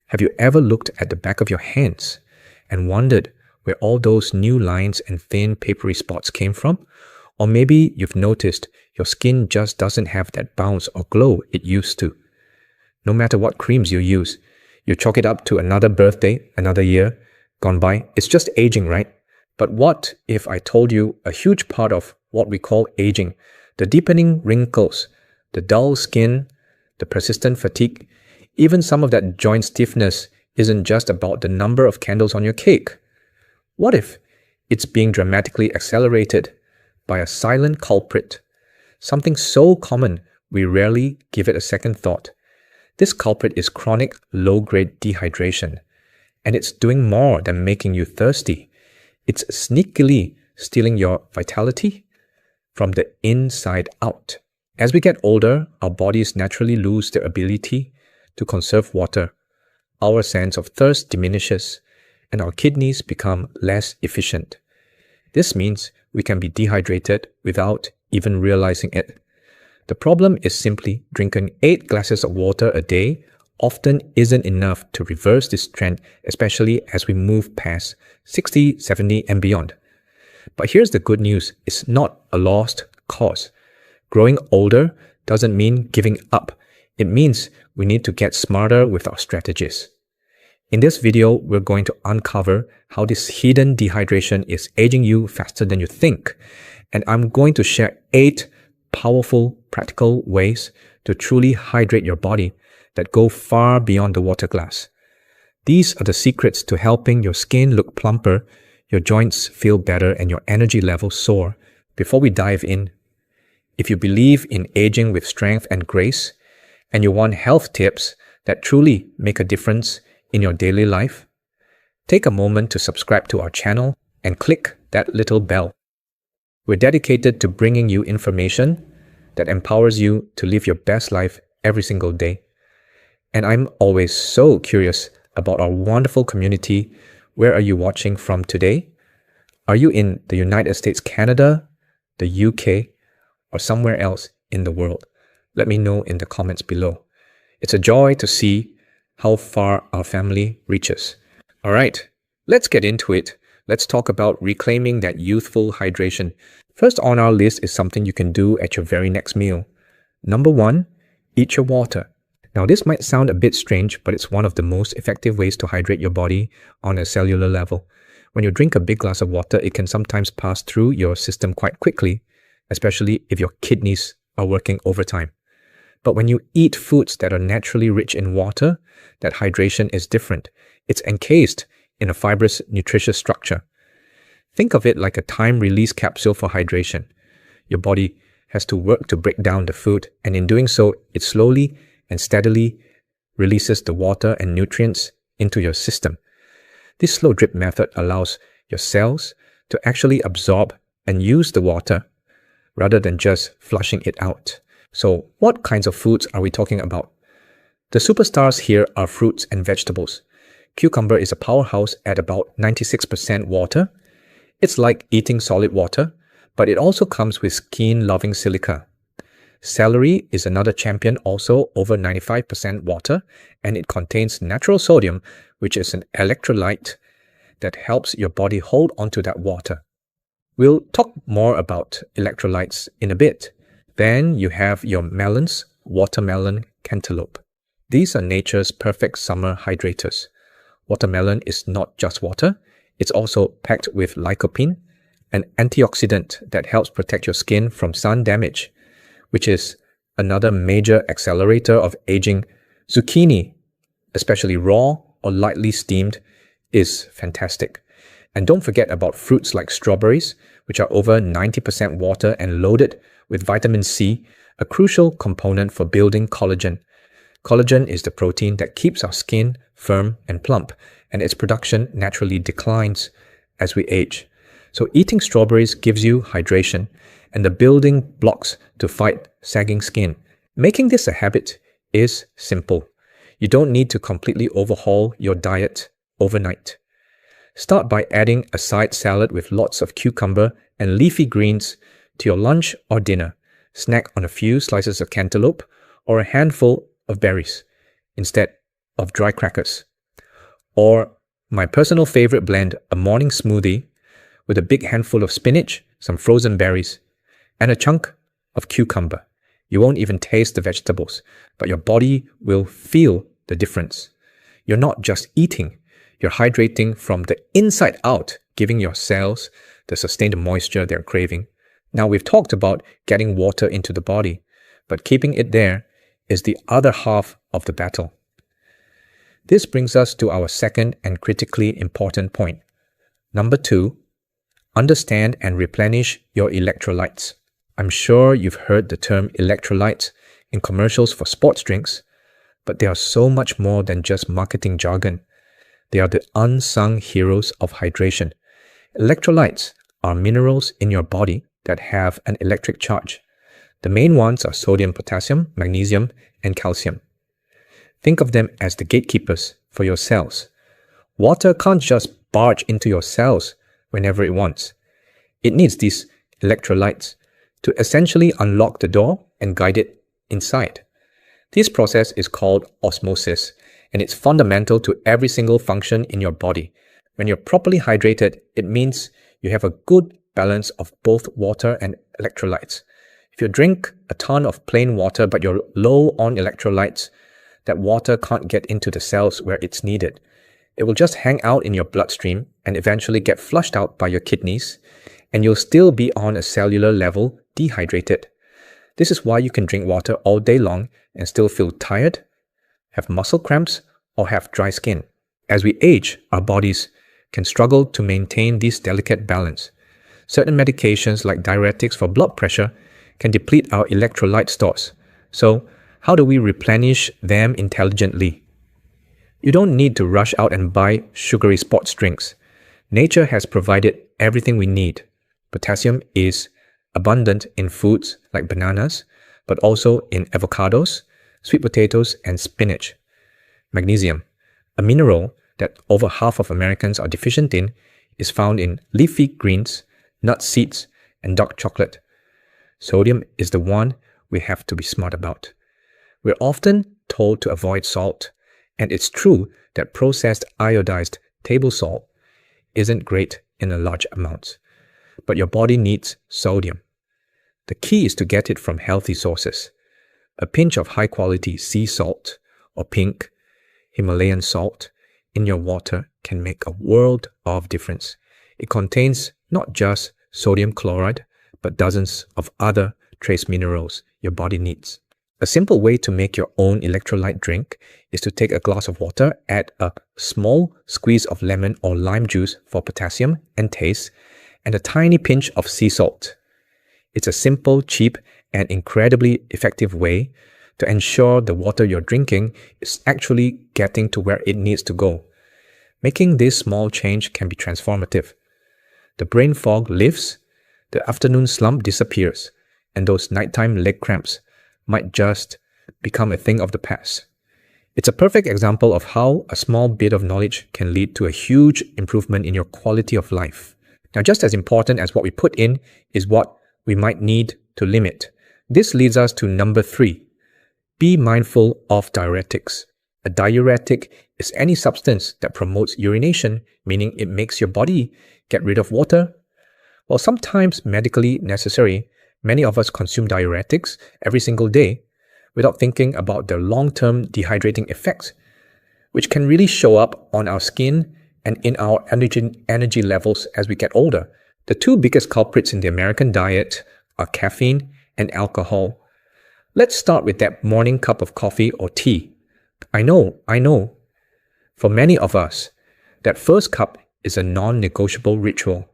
Have you ever looked at the back of your hands and wondered where all those new lines and thin papery spots came from? Or maybe you've noticed your skin just doesn't have that bounce or glow it used to. No matter what creams you use, you chalk it up to another birthday, another year gone by. It's just aging, right? But what if I told you a huge part of what we call aging, the deepening wrinkles, the dull skin, the persistent fatigue, even some of that joint stiffness isn't just about the number of candles on your cake? What if it's being dramatically accelerated by a silent culprit, something so common we rarely give it a second thought? This culprit is chronic low-grade dehydration, and it's doing more than making you thirsty. It's sneakily stealing your vitality from the inside out. As we get older, our bodies naturally lose their ability to conserve water. Our sense of thirst diminishes, and our kidneys become less efficient. This means we can be dehydrated without even realizing it. The problem is simply drinking 8 glasses of water a day often isn't enough to reverse this trend, especially as we move past 60, 70 and beyond. But here's the good news, it's not a lost cause. Growing older doesn't mean giving up. It means we need to get smarter with our strategies. In this video, we're going to uncover how this hidden dehydration is aging you faster than you think. And I'm going to share 8 powerful, practical ways to truly hydrate your body that go far beyond the water glass. These are the secrets to helping your skin look plumper, your joints feel better, and your energy levels soar. Before we dive in, if you believe in aging with strength and grace, and you want health tips that truly make a difference in your daily life, take a moment to subscribe to our channel and click that little bell. We're dedicated to bringing you information that empowers you to live your best life every single day. And I'm always so curious about our wonderful community. Where are you watching from today? Are you in the United States, Canada, the UK, or somewhere else in the world? Let me know in the comments below. It's a joy to see how far our family reaches. All right, let's get into it. Let's talk about reclaiming that youthful hydration. First on our list is something you can do at your very next meal. Number 1, eat your water. Now this might sound a bit strange, but it's one of the most effective ways to hydrate your body on a cellular level. When you drink a big glass of water, it can sometimes pass through your system quite quickly, especially if your kidneys are working overtime. But when you eat foods that are naturally rich in water, that hydration is different. It's encased in a fibrous, nutritious structure. Think of it like a time-release capsule for hydration. Your body has to work to break down the food, and in doing so, it slowly and steadily releases the water and nutrients into your system. This slow drip method allows your cells to actually absorb and use the water rather than just flushing it out. So what kinds of foods are we talking about? The superstars here are fruits and vegetables. Cucumber is a powerhouse at about 96% water. It's like eating solid water, but it also comes with skin-loving silica. Celery is another champion, also over 95% water, and it contains natural sodium, which is an electrolyte that helps your body hold onto that water. We'll talk more about electrolytes in a bit. Then you have your melons, watermelon, cantaloupe. These are nature's perfect summer hydrators. Watermelon is not just water, it's also packed with lycopene, an antioxidant that helps protect your skin from sun damage, which is another major accelerator of aging. Zucchini, especially raw or lightly steamed, is fantastic. And don't forget about fruits like strawberries, which are over 90% water and loaded with vitamin C, a crucial component for building collagen. Collagen is the protein that keeps our skin firm and plump, and its production naturally declines as we age. So eating strawberries gives you hydration and the building blocks to fight sagging skin. Making this a habit is simple. You don't need to completely overhaul your diet overnight. Start by adding a side salad with lots of cucumber and leafy greens to your lunch or dinner. Snack on a few slices of cantaloupe or a handful of berries instead of dry crackers. Or my personal favorite blend, a morning smoothie with a big handful of spinach, some frozen berries, and a chunk of cucumber. You won't even taste the vegetables, but your body will feel the difference. You're not just eating, you're hydrating from the inside out, giving your cells the sustained moisture they're craving. Now, we've talked about getting water into the body, but keeping it there is the other half of the battle. This brings us to our second and critically important point. Number 2, understand and replenish your electrolytes. I'm sure you've heard the term electrolytes in commercials for sports drinks, but they are so much more than just marketing jargon. They are the unsung heroes of hydration. Electrolytes are minerals in your body that have an electric charge. The main ones are sodium, potassium, magnesium, and calcium. Think of them as the gatekeepers for your cells. Water can't just barge into your cells whenever it wants. It needs these electrolytes to essentially unlock the door and guide it inside. This process is called osmosis, and it's fundamental to every single function in your body. When you're properly hydrated, it means you have a good balance of both water and electrolytes. If you drink a ton of plain water but you're low on electrolytes, that water can't get into the cells where it's needed. It will just hang out in your bloodstream and eventually get flushed out by your kidneys, and you'll still be on a cellular level dehydrated. This is why you can drink water all day long and still feel tired, have muscle cramps, or have dry skin. As we age, our bodies can struggle to maintain this delicate balance. Certain medications like diuretics for blood pressure can deplete our electrolyte stores. So, how do we replenish them intelligently? You don't need to rush out and buy sugary sports drinks. Nature has provided everything we need. Potassium is abundant in foods like bananas, but also in avocados, sweet potatoes, and spinach. Magnesium, a mineral that over half of Americans are deficient in, is found in leafy greens, nut seeds, and dark chocolate. Sodium is the one we have to be smart about. We're often told to avoid salt, and it's true that processed iodized table salt isn't great in a large amounts, but your body needs sodium. The key is to get it from healthy sources. A pinch of high-quality sea salt or pink Himalayan salt in your water can make a world of difference. It contains not just sodium chloride, but dozens of other trace minerals your body needs. A simple way to make your own electrolyte drink is to take a glass of water, add a small squeeze of lemon or lime juice for potassium and taste, and a tiny pinch of sea salt. It's a simple, cheap, and incredibly effective way to ensure the water you're drinking is actually getting to where it needs to go. Making this small change can be transformative. The brain fog lifts, the afternoon slump disappears, and those nighttime leg cramps might just become a thing of the past. It's a perfect example of how a small bit of knowledge can lead to a huge improvement in your quality of life. Now, just as important as what we put in is what we might need to limit. This leads us to number 3. Be mindful of diuretics. A diuretic is any substance that promotes urination, meaning it makes your body get rid of water. While sometimes medically necessary, many of us consume diuretics every single day without thinking about their long-term dehydrating effects, which can really show up on our skin and in our energy levels as we get older. The two biggest culprits in the American diet are caffeine and alcohol. Let's start with that morning cup of coffee or tea. I know. For many of us, that first cup is a non-negotiable ritual,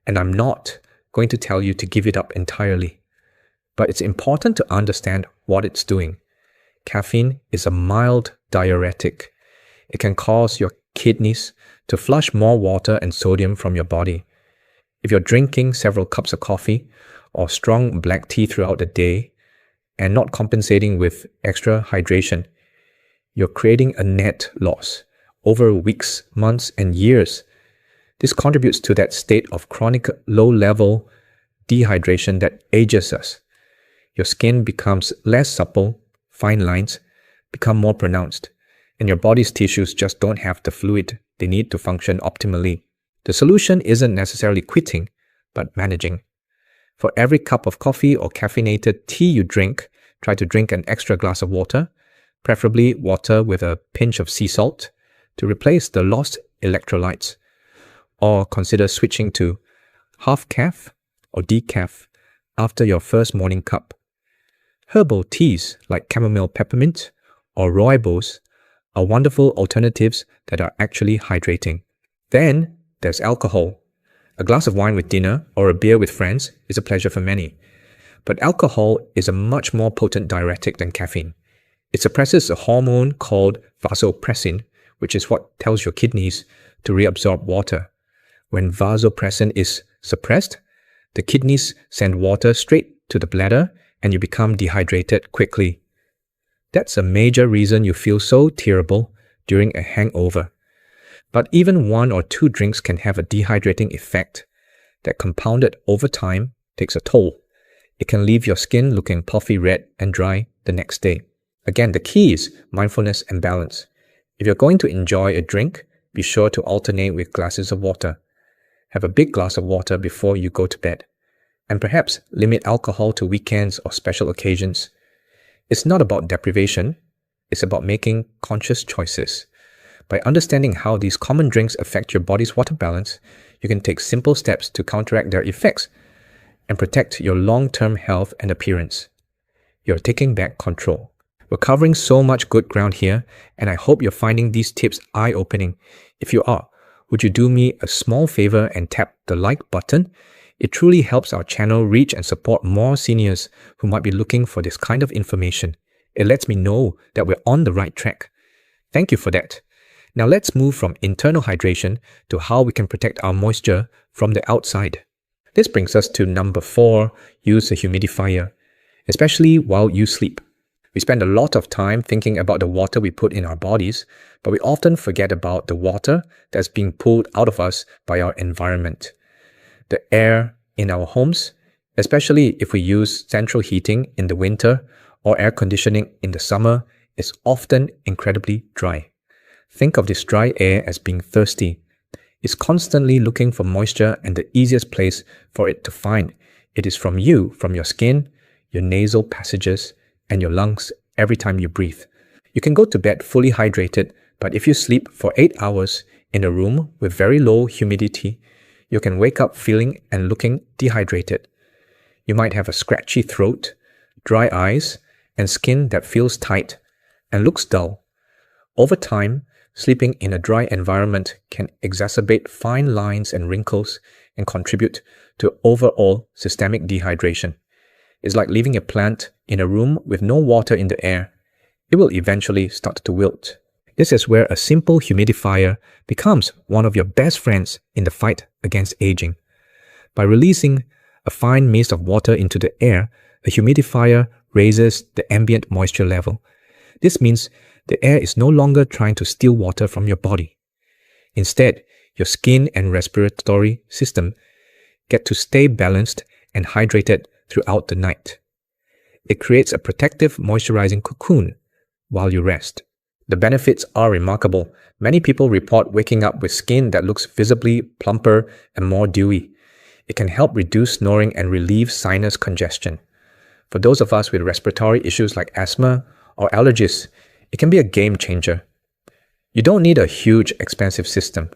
and I'm not going to tell you to give it up entirely. But it's important to understand what it's doing. Caffeine is a mild diuretic. It can cause your kidneys to flush more water and sodium from your body. If you're drinking several cups of coffee or strong black tea throughout the day and not compensating with extra hydration, you're creating a net loss over weeks, months, and years. This contributes to that state of chronic low-level dehydration that ages us. Your skin becomes less supple, fine lines become more pronounced, and your body's tissues just don't have the fluid they need to function optimally. The solution isn't necessarily quitting, but managing. For every cup of coffee or caffeinated tea you drink, try to drink an extra glass of water, preferably water with a pinch of sea salt, to replace the lost electrolytes. Or consider switching to half calf or decaf after your first morning cup. Herbal teas like chamomile peppermint or rooibos are wonderful alternatives that are actually hydrating. Then there's alcohol. A glass of wine with dinner or a beer with friends is a pleasure for many. But alcohol is a much more potent diuretic than caffeine. It suppresses a hormone called vasopressin, which is what tells your kidneys to reabsorb water. When vasopressin is suppressed, the kidneys send water straight to the bladder and you become dehydrated quickly. That's a major reason you feel so terrible during a hangover. But even 1 or 2 drinks can have a dehydrating effect that, compounded over time, takes a toll. It can leave your skin looking puffy red and dry the next day. Again, the key is mindfulness and balance. If you're going to enjoy a drink, be sure to alternate with glasses of water. Have a big glass of water before you go to bed. And perhaps limit alcohol to weekends or special occasions. It's not about deprivation, it's about making conscious choices. By understanding how these common drinks affect your body's water balance, you can take simple steps to counteract their effects and protect your long-term health and appearance. You're taking back control. We're covering so much good ground here, and I hope you're finding these tips eye-opening. If you are, would you do me a small favor and tap the like button? It truly helps our channel reach and support more seniors who might be looking for this kind of information. It lets me know that we're on the right track. Thank you for that. Now let's move from internal hydration to how we can protect our moisture from the outside. This brings us to number 4, use a humidifier, especially while you sleep. We spend a lot of time thinking about the water we put in our bodies, but we often forget about the water that's being pulled out of us by our environment. The air in our homes, especially if we use central heating in the winter or air conditioning in the summer, is often incredibly dry. Think of this dry air as being thirsty. It's constantly looking for moisture, and the easiest place for it to find it is from you, from your skin, your nasal passages, and your lungs every time you breathe. You can go to bed fully hydrated, but if you sleep for 8 hours in a room with very low humidity, you can wake up feeling and looking dehydrated. You might have a scratchy throat, dry eyes, and skin that feels tight and looks dull. Over time, sleeping in a dry environment can exacerbate fine lines and wrinkles and contribute to overall systemic dehydration. It's like leaving a plant in a room with no water in the air. It will eventually start to wilt. This is where a simple humidifier becomes one of your best friends in the fight against aging. By releasing a fine mist of water into the air, a humidifier raises the ambient moisture level. This means the air is no longer trying to steal water from your body. Instead, your skin and respiratory system get to stay balanced and hydrated throughout the night. It creates a protective, moisturizing cocoon while you rest. The benefits are remarkable. Many people report waking up with skin that looks visibly plumper and more dewy. It can help reduce snoring and relieve sinus congestion. For those of us with respiratory issues like asthma or allergies, it can be a game changer. You don't need a huge, expensive system.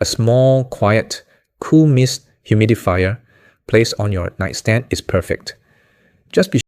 A small, quiet, cool mist humidifier placed on your nightstand is perfect. Just be